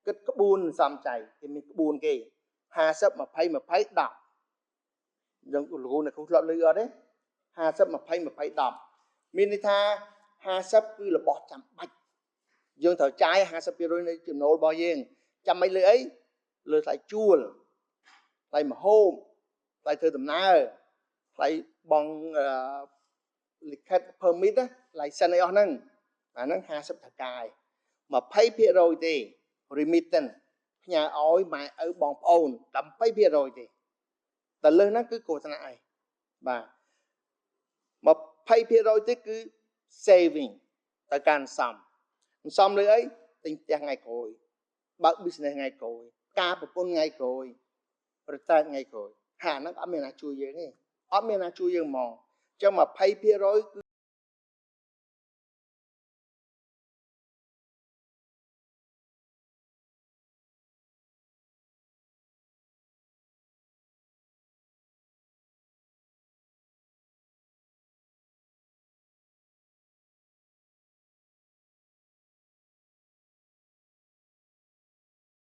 គិតក្បួនសំចៃគេមានក្បួនគេ50 20 20 10យើងលោកនៅក្នុងធ្លាប់លើអត់ទេ50 20 20 10មានន័យថា50គឺរបស់ចាំបាច់យើងត្រូវចាយ 50% នៃចំណូលរបស់យើងចាំមិនលើអីលើថ្លៃជួលថ្លៃម្ហូបថ្លៃធ្វើដំណើរថ្លៃបងលិខិត permit license អីអស់ហ្នឹងអាហ្នឹង50ថកាយ 20% ទេ remittance ផ្ញើឲ្យម៉ែឪបងប្អូន10% ទេតែលើសហ្នឹងគឺគ្រោះថ្នាក់ឯងបាទ 20% ទៀតគឺ saving ទៅការសំលើអីទិញផ្ទះថ្ងៃក្រោយបើក business ថ្ងៃក្រោយការប្រពន្ធថ្ងៃក្រោយប្រតាចថ្ងៃក្រោយហាហ្នឹងអត់មានណាជួយយើងទេអត់មានណាជួយយើងហ្មងអញ្ចឹង 20%